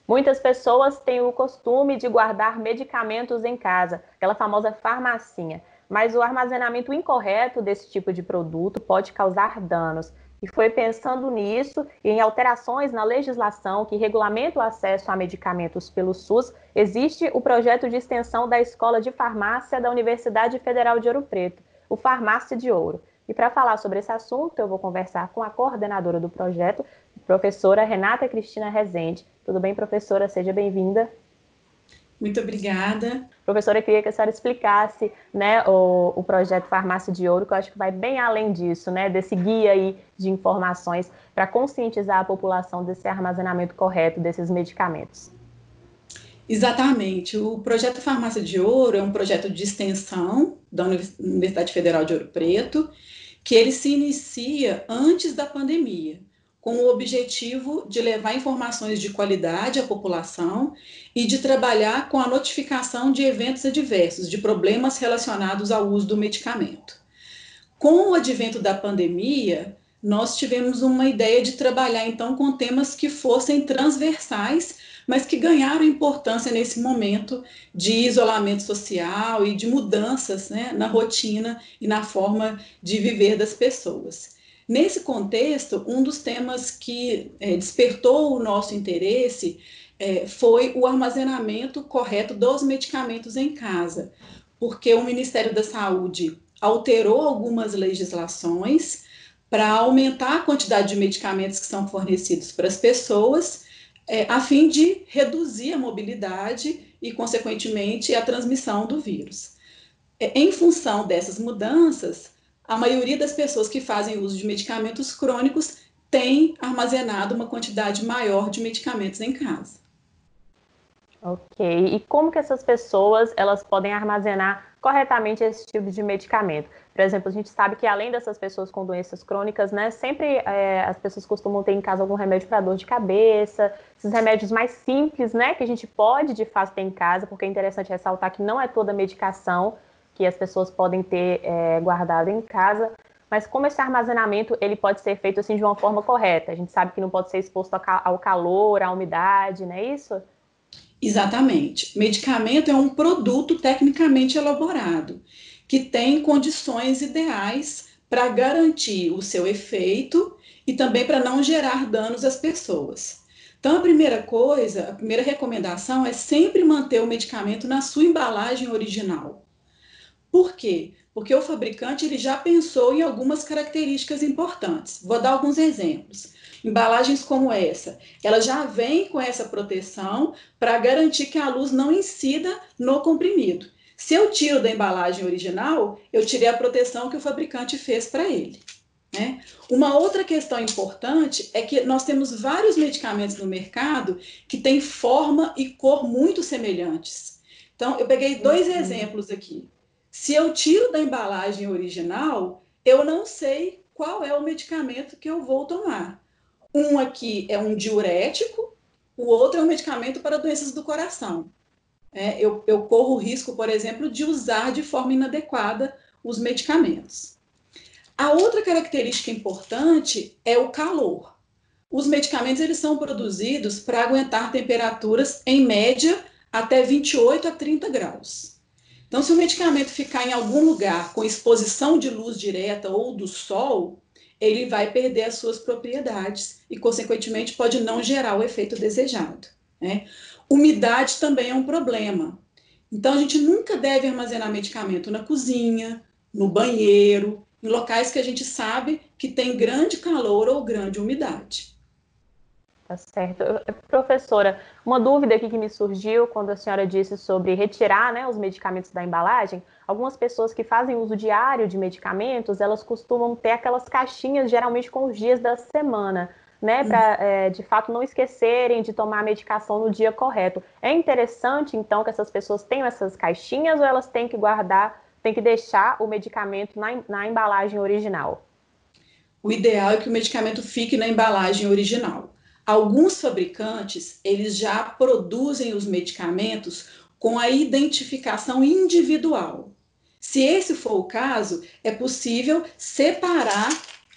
Muitas pessoas têm o costume de guardar medicamentos em casa, aquela famosa farmacinha, mas o armazenamento incorreto desse tipo de produto pode causar danos. E foi pensando nisso e em alterações na legislação que regulamenta o acesso a medicamentos pelo SUS, existe o projeto de extensão da Escola de Farmácia da Universidade Federal de Ouro Preto, o Farmácia de Ouro. E para falar sobre esse assunto, eu vou conversar com a coordenadora do projeto, professora Renata Cristina Rezende. Tudo bem, professora? Seja bem-vinda. Muito obrigada. Professora, eu queria que a senhora explicasse, né, o projeto Farmácia de Ouro, que eu acho que vai bem além disso, né, desse guia aí de informações para conscientizar a população desse armazenamento correto desses medicamentos. Exatamente. O projeto Farmácia de Ouro é um projeto de extensão da Universidade Federal de Ouro Preto, que ele se inicia antes da pandemia, com o objetivo de levar informações de qualidade à população e de trabalhar com a notificação de eventos adversos, de problemas relacionados ao uso do medicamento. Com o advento da pandemia, nós tivemos uma ideia de trabalhar então com temas que fossem transversais, mas que ganharam importância nesse momento de isolamento social e de mudanças, né, na rotina e na forma de viver das pessoas. Nesse contexto, um dos temas que despertou o nosso interesse foi o armazenamento correto dos medicamentos em casa, porque o Ministério da Saúde alterou algumas legislações para aumentar a quantidade de medicamentos que são fornecidos para as pessoas, a fim de reduzir a mobilidade e, consequentemente, a transmissão do vírus. Em função dessas mudanças, a maioria das pessoas que fazem uso de medicamentos crônicos tem armazenado uma quantidade maior de medicamentos em casa. Ok. E como que essas pessoas elas podem armazenar corretamente esse tipo de medicamento? Por exemplo, a gente sabe que além dessas pessoas com doenças crônicas, né, sempre as pessoas costumam ter em casa algum remédio para dor de cabeça, esses remédios mais simples, né, que a gente pode de fato ter em casa, porque é interessante ressaltar que não é toda medicação que as pessoas podem ter guardado em casa. Mas como esse armazenamento ele pode ser feito assim de uma forma correta? A gente sabe que não pode ser exposto ao calor, à umidade, não é isso? Exatamente. Medicamento é um produto tecnicamente elaborado, que tem condições ideais para garantir o seu efeito e também para não gerar danos às pessoas. Então, a primeira coisa, a primeira recomendação é sempre manter o medicamento na sua embalagem original. Por quê? Porque o fabricante ele já pensou em algumas características importantes. Vou dar alguns exemplos. Embalagens como essa, ela já vem com essa proteção para garantir que a luz não incida no comprimido. Se eu tiro da embalagem original, eu tirei a proteção que o fabricante fez para ele, né? Uma outra questão importante é que nós temos vários medicamentos no mercado que têm forma e cor muito semelhantes. Então, eu peguei dois exemplos aqui. Se eu tiro da embalagem original, eu não sei qual é o medicamento que eu vou tomar. Um aqui é um diurético, o outro é um medicamento para doenças do coração. Eu corro o risco, por exemplo, de usar de forma inadequada os medicamentos. A outra característica importante é o calor. Os medicamentos eles são produzidos para aguentar temperaturas, em média, até 28 a 30 graus. Então, se o medicamento ficar em algum lugar com exposição de luz direta ou do sol, ele vai perder as suas propriedades e, consequentemente, pode não gerar o efeito desejado, né? Umidade também é um problema. Então, a gente nunca deve armazenar medicamento na cozinha, no banheiro, em locais que a gente sabe que tem grande calor ou grande umidade. Tá certo. Professora, uma dúvida aqui que me surgiu quando a senhora disse sobre retirar, né, os medicamentos da embalagem. Algumas pessoas que fazem uso diário de medicamentos, elas costumam ter aquelas caixinhas, geralmente com os dias da semana, né, para de fato não esquecerem de tomar a medicação no dia correto. É interessante, então, que essas pessoas tenham essas caixinhas ou elas têm que guardar, têm que deixar o medicamento na embalagem original? O ideal é que o medicamento fique na embalagem original. Alguns fabricantes, eles já produzem os medicamentos com a identificação individual. Se esse for o caso, é possível separar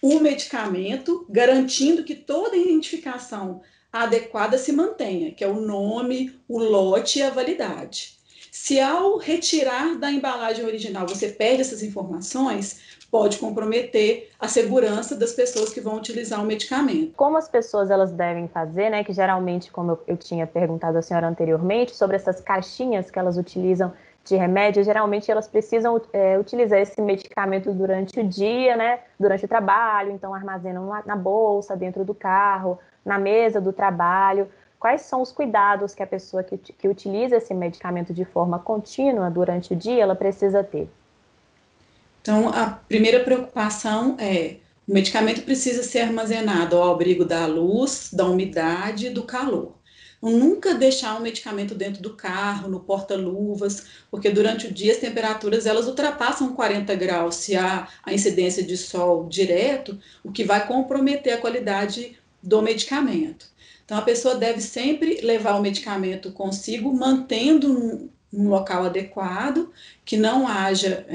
o medicamento, garantindo que toda a identificação adequada se mantenha, que é o nome, o lote e a validade. Se ao retirar da embalagem original você perde essas informações, pode comprometer a segurança das pessoas que vão utilizar o medicamento. Como as pessoas elas devem fazer, né? Que geralmente, como eu tinha perguntado à senhora anteriormente, sobre essas caixinhas que elas utilizam de remédio, geralmente elas precisam utilizar esse medicamento durante o dia, né? Durante o trabalho, então armazenam na bolsa, dentro do carro, na mesa do trabalho. Quais são os cuidados que a pessoa que utiliza esse medicamento de forma contínua durante o dia, ela precisa ter? Então, a primeira preocupação é: o medicamento precisa ser armazenado ao abrigo da luz, da umidade e do calor. Então, nunca deixar um medicamento dentro do carro, no porta-luvas, porque durante o dia as temperaturas elas ultrapassam 40 graus se há a incidência de sol direto, o que vai comprometer a qualidade do medicamento. Então, a pessoa deve sempre levar o medicamento consigo, mantendo um local adequado, que não haja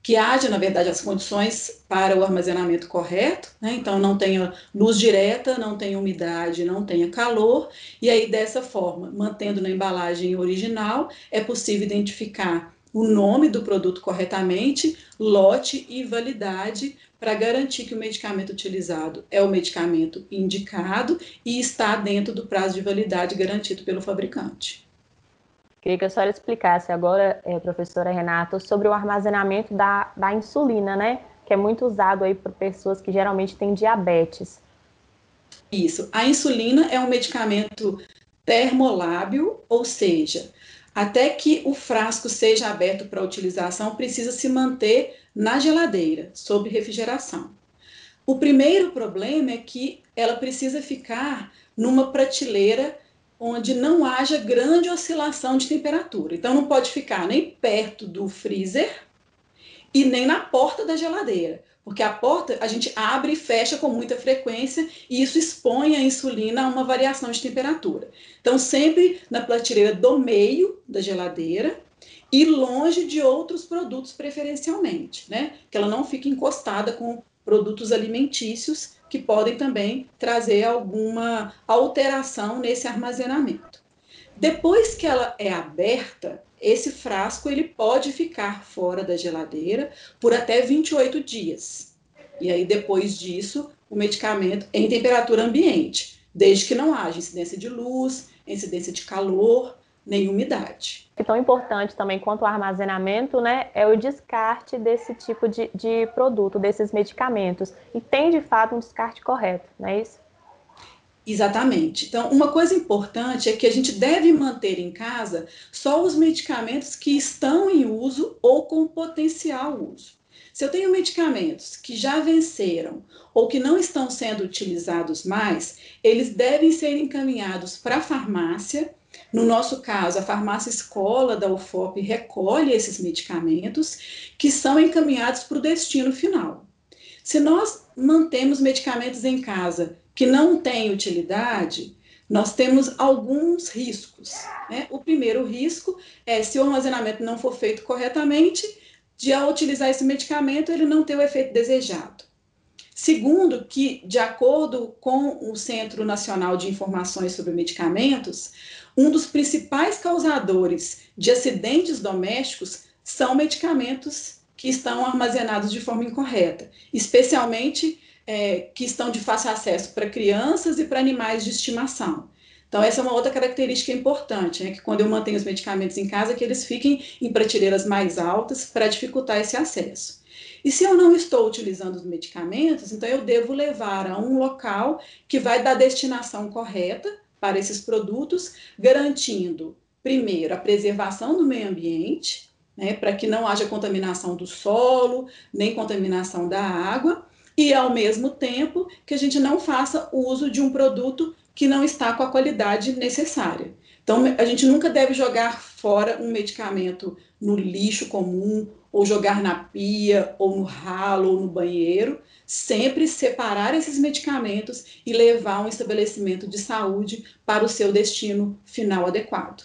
que haja, na verdade, as condições para o armazenamento correto, né? Então, não tenha luz direta, não tenha umidade, não tenha calor, e aí, dessa forma, mantendo na embalagem original, é possível identificar o nome do produto corretamente, lote e validade, para garantir que o medicamento utilizado é o medicamento indicado e está dentro do prazo de validade garantido pelo fabricante. Queria que a senhora explicasse agora, professora Renata, sobre o armazenamento da insulina, né? Que é muito usado aí por pessoas que geralmente têm diabetes. Isso. A insulina é um medicamento termolábil, ou seja, até que o frasco seja aberto para utilização, precisa se manter na geladeira, sob refrigeração. O primeiro problema é que ela precisa ficar numa prateleira onde não haja grande oscilação de temperatura. Então, não pode ficar nem perto do freezer e nem na porta da geladeira, porque a porta a gente abre e fecha com muita frequência e isso expõe a insulina a uma variação de temperatura. Então, sempre na prateleira do meio da geladeira e longe de outros produtos preferencialmente, né? Que ela não fique encostada com produtos alimentícios que podem também trazer alguma alteração nesse armazenamento. Depois que ela é aberta, esse frasco ele pode ficar fora da geladeira por até 28 dias. E aí, depois disso, o medicamento em temperatura ambiente, desde que não haja incidência de luz, incidência de calor, nem umidade. E tão importante também quanto o armazenamento, né, é o descarte desse tipo de produto, desses medicamentos. E tem, de fato, um descarte correto, não é isso? Exatamente. Então, uma coisa importante é que a gente deve manter em casa só os medicamentos que estão em uso ou com potencial uso. Se eu tenho medicamentos que já venceram ou que não estão sendo utilizados mais, eles devem ser encaminhados para a farmácia. No nosso caso, a farmácia escola da UFOP recolhe esses medicamentos que são encaminhados para o destino final. Se nós mantemos medicamentos em casa que não têm utilidade, nós temos alguns riscos, né? O primeiro risco é, se o armazenamento não for feito corretamente, de ao utilizar esse medicamento, ele não ter o efeito desejado. Segundo, que de acordo com o Centro Nacional de Informações sobre Medicamentos, um dos principais causadores de acidentes domésticos são medicamentos que estão armazenados de forma incorreta, especialmente que estão de fácil acesso para crianças e para animais de estimação. Então, essa é uma outra característica importante, né, que quando eu mantenho os medicamentos em casa, que eles fiquem em prateleiras mais altas para dificultar esse acesso. E se eu não estou utilizando os medicamentos, então eu devo levar a um local que vai dar a destinação correta para esses produtos, garantindo, primeiro, a preservação do meio ambiente, né, para que não haja contaminação do solo, nem contaminação da água, e ao mesmo tempo que a gente não faça uso de um produto que não está com a qualidade necessária. Então, a gente nunca deve jogar fora um medicamento no lixo comum, ou jogar na pia, ou no ralo, ou no banheiro. Sempre separar esses medicamentos e levar a um estabelecimento de saúde para o seu destino final adequado.